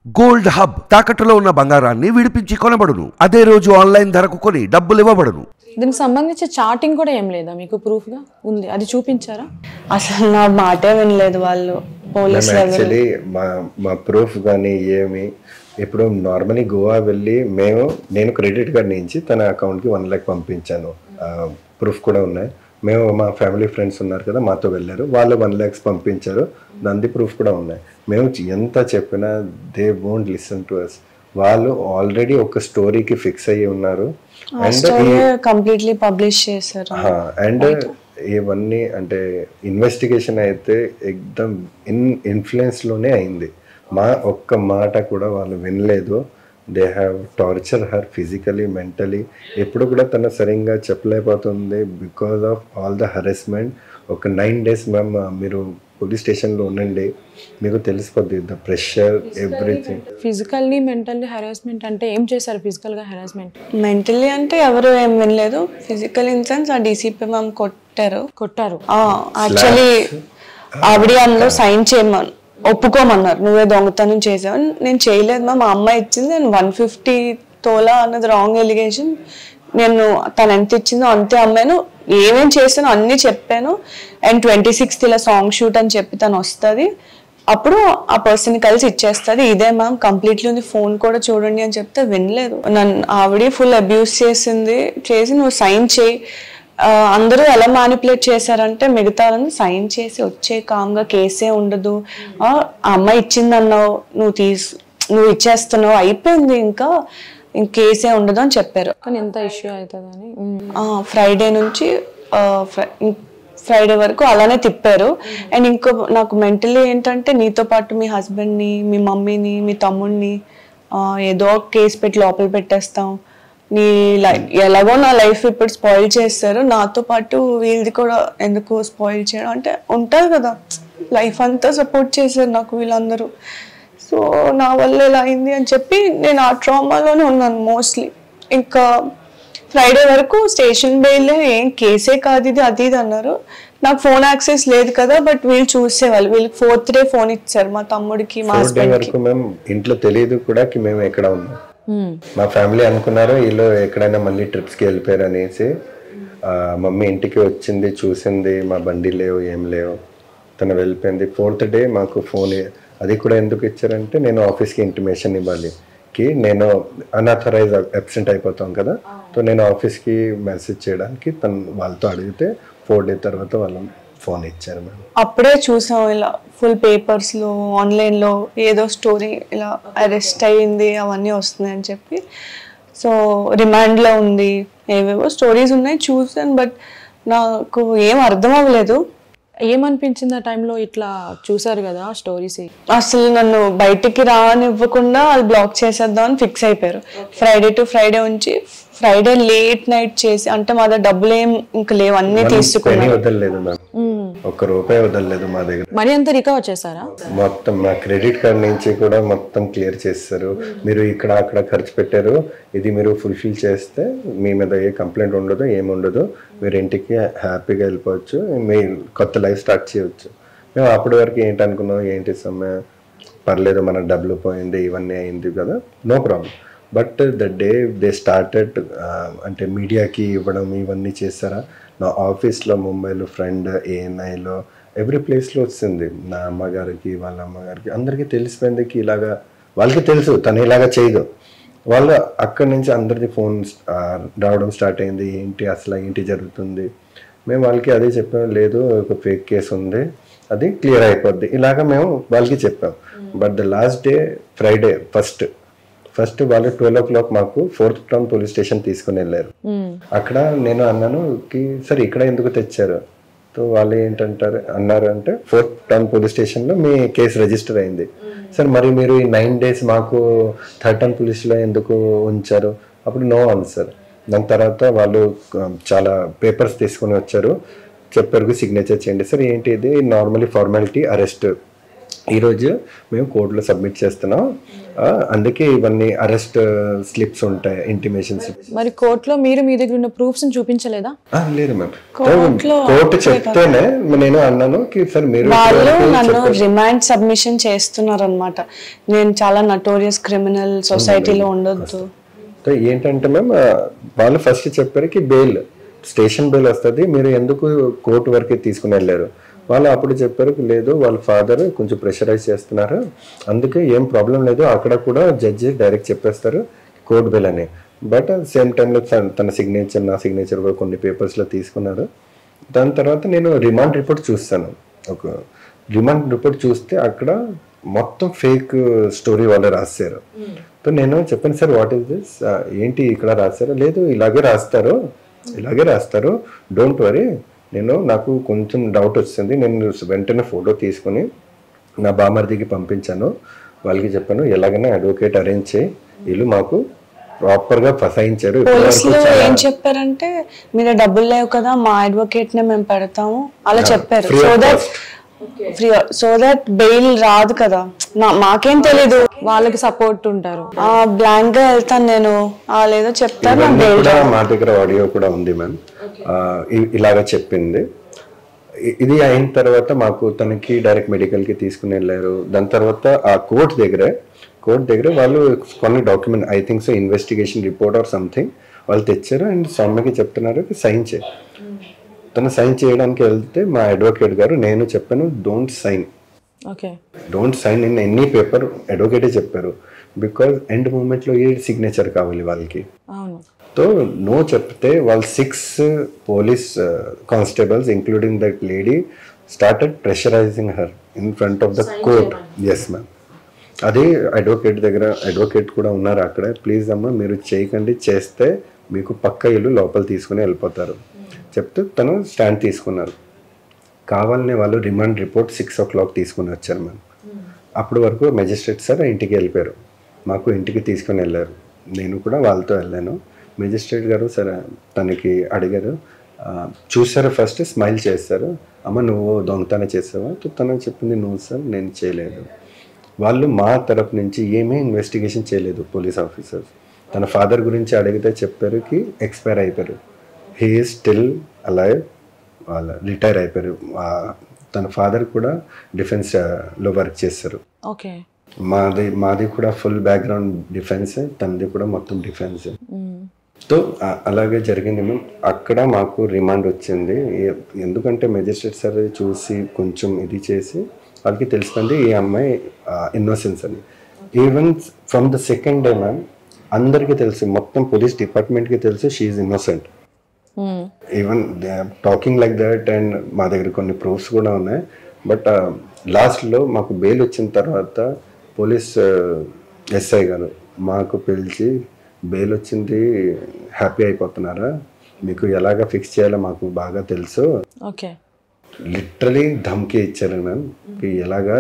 Gold hub తాకట్టులో ఉన్న బంగారాన్ని విడిపించి కొనబడును. అదే రోజు ఆన్లైన్ ధరకు కొని డబ్బులు ఇవ్వబడును. దీనికి సంబంధించి చాటింగ్ కూడా ఏం లేదా మీకు ప్రూఫ్ గా ఉంది? అది చూపించారా? అసలు నా మాటే వినలేదు వాళ్ళు. పోలీస్ యాక్చువల్లీ మా ప్రూఫ్ కానీ ఏమి ఇప్పుడు నార్మలీ గోవా వెళ్ళి నేను క్రెడిట్ కార్డ్ నుంచి తన అకౌంట్కి 1 lakh పంపించాను. ప్రూఫ్ కూడా ఉన్నాయి. మేము మా ఫ్యామిలీ ఫ్రెండ్స్ ఉన్నారు కదా, మాతో వెళ్ళారు, వాళ్ళు 1 lakhs పంపించారు. దాని ప్రూఫ్ కూడా ఉన్నాయి. మేము ఎంత చెప్పినా they won't listen to us. వాళ్ళు ఆల్రెడీ ఒక స్టోరీకి ఫిక్స్ అయ్యి ఉన్నారు అండ్ కంప్లీట్లీ పబ్లిష్ చేశారు. అండ్ ఇవన్నీ అంటే ఇన్వెస్టిగేషన్ అయితే ఎక్దమ్ ఇన్ఫ్లుయెన్స్ లోనే అయింది. మా ఒక్క మాట కూడా వాళ్ళు వినలేదు. They have torture her physically, mentally. ఎప్పుడు కూడా తన సరిగ్గా చెప్పలేకపోతుంది because of all the harassment. ఒక 9 days మ్యామ్ మీరు పోలీస్ స్టేషన్లో ఉండండి, మీకు తెలిసిపోద్ది the pressure everything. Physically mentally harassment అంటే ఏం చేశారు? ఫిజికల్ గా హెరాస్మెంట్, మెంటల్లీ అంటే ఎవరు ఏం వినలేదు. ఫిజికల్ ఇన్ సెన్స్ ఆ డీసీపీ మ్యామ్ కొట్టారు. యాక్చువల్లీ ఆవిడ అందులో సైన్ చేయమని ఒప్పుకోమన్నారు. నువ్వే దొంగతనం చేసావు. నేను చేయలేదు మ్యామ్, మా అమ్మాయి ఇచ్చింది. నేను 150 తోలా అన్నది రాంగ్ ఎలిగేషన్. నేను తను ఎంత ఇచ్చిందో అంతే అమ్మాను. ఏమేం చేస్తానో అన్నీ చెప్పాను. అండ్ 26th ఇలా సాంగ్ షూట్ అని చెప్పి తను వస్తుంది, అప్పుడు ఆ పర్సన్ కలిసి ఇచ్చేస్తుంది. ఇదే మ్యామ్ కంప్లీట్లీ ఉంది, ఫోన్ కూడా చూడండి అని చెప్తే వినలేదు. నన్ను ఆవిడ ఫుల్ అబ్యూస్ చేసి నువ్వు సైన్ చేయి. అందరూ ఎలా మ్యానిపులేట్ చేశారంటే మిగతా వాళ్ళని సైన్ చేసి వచ్చే కామ్గా కేసే ఉండదు, ఆ అమ్మాయి ఇచ్చిందన్నావు, నువ్వు ఇచ్చేస్తున్నావు, అయిపోయింది, ఇంకా కేసే ఉండదు అని చెప్పారు. కానీ ఎంత ఇష్యూ అవుతుందని ఫ్రైడే నుంచి ఫ్రైడే వరకు అలానే తిప్పారు. అండ్ ఇంకో నాకు మెంటలీ ఏంటంటే నీతో పాటు మీ హస్బెండ్ని, మీ మమ్మీని, మీ తమ్ముడిని ఏదో కేసు పెట్టి లోపల పెట్టేస్తాం, నీ ఎలాగో నా లైఫ్ ఇప్పుడు స్పాయిల్ చేస్తారు, నాతో పాటు వీళ్ళది కూడా ఎందుకు స్పాయిల్ చేయడం అంటే ఉంటుంది కదా. లైఫ్ అంతా సపోర్ట్ చేశారు నాకు వీళ్ళందరూ. సో నా వల్ల ఎలా అయింది అని చెప్పి నేను ఆ ట్రామాలోనే ఉన్నాను మోస్ట్లీ. ఇంకా ఫ్రైడే వరకు స్టేషన్ బెయిల్, ఏం కేసే కాదు ఇది అది ఇది అన్నారు. నాకు ఫోన్ యాక్సెస్ లేదు కదా, బట్ వీళ్ళు చూసేవాళ్ళు. వీళ్ళకి 4th day ఫోన్ ఇచ్చారు మా తమ్ముడికి, మా హస్బెండ్ కి. మేము ఇంట్లో తెలియదు కూడా మేము ఎక్కడ ఉన్నాం. మా ఫ్యామిలీ అనుకున్నారు వీళ్ళు ఎక్కడైనా మళ్ళీ ట్రిప్స్కి వెళ్ళిపోయారు అనేసి. మమ్మీ ఇంటికి వచ్చింది, చూసింది, మా బండి లేవు, ఏం లేవు, తను వెళ్ళిపోయింది. 4th day మాకు ఫోన్. అది కూడా ఎందుకు ఇచ్చారంటే నేను ఆఫీస్కి ఇంటిమేషన్ ఇవ్వాలి, నేను అన్ఆథరైజ్ అబ్సెంట్ అయిపోతాం కదా, సో నేను ఆఫీస్కి మెసేజ్ చేయడానికి వాళ్ళతో అడిగితే 4 days తర్వాత వాళ్ళు ఫోన్ ఇచ్చారు. మేము అప్పుడే చూసాం ఇలా ఫుల్ పేపర్స్లో ఆన్లైన్లో ఏదో స్టోరీ ఇలా అరెస్ట్ అయ్యింది అవన్నీ వస్తున్నాయని చెప్పి. సో రిమాండ్లో ఉంది, ఏవేవో స్టోరీస్ ఉన్నాయి చూసాను. బట్ నాకు ఏం అర్థం అవ్వలేదు. ఏమనిపించింది ఆ టైంలో? ఇట్లా చూసారు కదా స్టోరీస్, అసలు నన్ను బయటికి రానివ్వకుండా వాళ్ళు బ్లాక్ చేసేద్దాం అని ఫిక్స్ అయిపోయారు. ఫ్రైడే టు ఫ్రైడే ఉంచి ఫ్రైడే లేట్ నైట్ చేసి, అంటే మా దగ్గర డబ్బులు ఏం ఇంకా లేవు, అన్ని తీసుకున్నాను. వదలలేదు మ్యామ్, ₹1 వదలలేదు మా దగ్గర. మనీ అంతా రికవర్ చేశారా? మొత్తం మా క్రెడిట్ కార్డ్ నుంచి కూడా మొత్తం క్లియర్ చేస్తారు. మీరు ఇక్కడ అక్కడ ఖర్చు పెట్టారు, ఇది మీరు ఫుల్ఫిల్ చేస్తే మీ మీద ఏ కంప్లైంట్ ఉండదు, ఏముండదు, మీరు ఇంటికి హ్యాపీగా వెళ్ళిపోవచ్చు, మీ కొత్త లైఫ్ స్టార్ట్ చేయవచ్చు. మేము అప్పటి వరకు ఏంటనుకున్నాం, ఏంటి సమయం పర్లేదు, మన డబ్బులు పోయింది, ఇవన్నీ అయింది కదా, no problem. But the day they started అంటే మీడియాకి ఇవ్వడం ఇవన్నీ చేస్తారా. నా ఆఫీస్లో ముంబైలో ఫ్రెండ్, ఏఎన్ఐలో ఎవ్రీ ప్లేస్లో వచ్చింది. నా అమ్మగారికి, వాళ్ళ అమ్మగారికి, అందరికీ తెలిసిపోయింది ఇలాగా. వాళ్ళకి తెలుసు తను ఇలాగా చేయదు. వాళ్ళు అక్కడి నుంచి అందరిది ఫోన్ రావడం స్టార్ట్ అయింది, ఏంటి అసలు ఏంటి జరుగుతుంది. మేము వాళ్ళకి అదే చెప్పాము, లేదు ఒక ఫేక్ కేసు ఉంది, అది క్లియర్ అయిపోద్ది, ఇలాగ మేము వాళ్ళకి చెప్పాం. But the last day Friday first వాళ్ళు 12 o'clock మాకు 4th town పోలీస్ స్టేషన్ తీసుకుని వెళ్ళారు. అక్కడ నేను అన్నాను సరే ఇక్కడ ఎందుకు తెచ్చారు? సో వాళ్ళు అన్నారు అంటే 4th town పోలీస్ స్టేషన్లో మీ కేసు రిజిస్టర్ అయింది. సార్ మరి మీరు ఈ 9 days మాకు 3rd town పోలీస్లో ఎందుకు ఉంచారు? అప్పుడు నో ఆన్సర్. దాని తర్వాత వాళ్ళు చాలా పేపర్స్ తీసుకుని వచ్చారు, చెప్పారు సిగ్నేచర్ చేయండి. సార్ ఏంటి ఇది? నార్మలీ ఫార్మాలిటీ, అరెస్ట్ ఈరోజు మేము కోర్టులో సబ్మిట్ చేస్తున్నాం, అందుకే ఇవన్నీ అరెస్ట్ స్లిప్స్ ఉంటాయి, ఇంటిమేషన్స్. మరి కోర్టులో మీరు మీ దగ్గర ఉన్న ప్రూఫ్స్ చూపించలేదా? లేదు మ్యామ్, కోర్టు చెప్తేనే నేను అన్నాను సార్ మీరు వాళ్ళు నన్ను రిమాండ్ సబ్మిషన్ చేస్తున్నారు అనమాట. నేను చాలా నటోరియస్ క్రిమినల్, సొసైటీలో ఉండొద్దు. ఏంటంటే మ్యామ్ వాళ్ళు ఫస్ట్ చెప్పారు బెయిల్, స్టేషన్ బెయిల్ వస్తుంది, మీరు ఎందుకు కోర్టు వరకు తీసుకుని వెళ్ళారు. వాళ్ళు అప్పుడు చెప్పారు లేదు వాళ్ళ ఫాదర్ కొంచెం ప్రెషరైజ్ చేస్తున్నారు, అందుకే ఏం ప్రాబ్లం లేదు, అక్కడ కూడా జడ్జి డైరెక్ట్ చెప్పేస్తారు కోర్టు బెయిల్ అని. బట్ సేమ్ టైంలో తన సిగ్నేచర్, నా సిగ్నేచర్ కూడా కొన్ని పేపర్స్లో తీసుకున్నారు. దాని తర్వాత నేను రిమాండ్ రిపోర్ట్ చూస్తాను. ఒక రిమాండ్ రిపోర్ట్ చూస్తే అక్కడ మొత్తం ఫేక్ స్టోరీ వాళ్ళు రాశారు. సో నేను చెప్పాను సార్ వాట్ ఈస్ దిస్, ఏంటి ఇక్కడ రాశారు. లేదు ఇలాగే రాస్తారు, డోంట్ వరీ. నాకు కొంచెం డౌట్ వచ్చింది, నేను వెంటనే ఫోటో తీసుకుని నా బామర్దికి పంపించాను. వాళ్ళకి చెప్పాను ఎలాగైనా అడ్వకేట్ అరేంజ్ చేయి, వీళ్ళు మాకు ప్రాపర్గా ఫసాయించారు. పోలీసులు ఏం చెప్పారంటే మీరు డబ్బులు లేవు కదా మా అడ్వకేట్ నే మేము పెడతాము అలా చెప్పారు. సో దట్ బెయిల్ రాదు కదా, మాకేం తెలీదు, వాళ్ళకి సపోర్ట్ ఉంటారు. బ్లాంక్ గా వెళ్తాను నేను, లేదో చెప్తాను. మా దగ్గర ఆడియో కూడా ఉంది మ్యామ్, ఇలాగా చెప్పింది. ఇది అయిన తర్వాత మాకు తనకి డైరెక్ట్ మెడికల్కి తీసుకుని వెళ్ళారు. దాని తర్వాత ఆ కోర్ట్ దగ్గర వాళ్ళు కొన్ని document, I think so investigation report or something వాళ్ళు తెచ్చారు. అండ్ సౌమ్యకి చెప్తున్నారు సైన్ చేయి. తను సైన్ చేయడానికి వెళ్తే మా అడ్వకేట్ గారు, నేను చెప్పాను don't sign in any paper, అడ్వకేటే చెప్పారు. బికాజ్ ఎండ్ మూమెంట్లో ఏ సిగ్నేచర్ కావాలి వాళ్ళకి. సో నో చెప్తే వాళ్ళు 6 police constables including that lady started pressurising her in front of the court. Yes ma'am, అదే అడ్వకేట్ కూడా ఉన్నారు అక్కడ. ప్లీజ్ అమ్మ మీరు చేయకండి, చేస్తే మీకు పక్క ఇల్లు లోపల తీసుకుని వెళ్ళిపోతారు చెప్తే తను స్టాండ్ తీసుకున్నారు. కావాలనే వాళ్ళు రిమాండ్ రిపోర్ట్ 6 o'clock తీసుకుని వచ్చారు మ్యామ్. అప్పటి వరకు మెజిస్ట్రేట్ సార్ ఇంటికి వెళ్ళిపోయారు, మాకు ఇంటికి తీసుకుని వెళ్ళారు. నేను కూడా వాళ్ళతో వెళ్ళాను. మెజిస్ట్రేట్ గారు సరే తనకి అడిగారు, చూసారు, ఫస్ట్ స్మైల్ చేస్తారు, అమ్మ నువ్వు దొంగతనం చేసావా? తను చెప్పింది నో సార్ నేను చేయలేదు. వాళ్ళు మా తరపు నుంచి ఏమీ ఇన్వెస్టిగేషన్ చేయలేదు పోలీస్ ఆఫీసర్స్. తన ఫాదర్ గురించి అడిగితే చెప్పారు ఎక్స్పైర్ అయిపోయారు, హీ ఈజ్ స్టిల్ అలైవ్, వాళ్ళ రిటైర్ అయిపోయారు. తన ఫాదర్ కూడా డిఫెన్స్లో వర్క్ చేస్తారు. మాది కూడా ఫుల్ బ్యాక్గ్రౌండ్ డిఫెన్స్, తనది కూడా మొత్తం డిఫెన్స్. సో అలాగే జరిగింది మేము. అక్కడ మాకు రిమాండ్ వచ్చింది, ఎందుకంటే మెజిస్ట్రేట్ సార్ చూసి కొంచెం ఇది చేసి వాళ్ళకి తెలిసిపోయింది ఈ అమ్మాయి ఇన్నోసెన్స్ అని. Even from the second day ma'am అందరికీ తెలుసు, మొత్తం పోలీస్ డిపార్ట్మెంట్కి తెలుసు she is innocent. Even they are talking like that. And మా దగ్గర కొన్ని ప్రూఫ్స్ కూడా ఉన్నాయి. బట్ లాస్ట్లో మాకు బెయిల్ వచ్చిన తర్వాత పోలీస్ ఎస్ఐ గారు మాకు పిలిచి బెయిల్ వచ్చింది, హ్యాపీ అయిపోతున్నారా, మీకు ఎలాగ ఫిక్స్ చేయాలో మాకు బాగా తెలుసు, లిటరలీ ధమ్కి ఇచ్చారు మ్యామ్. ఎలాగా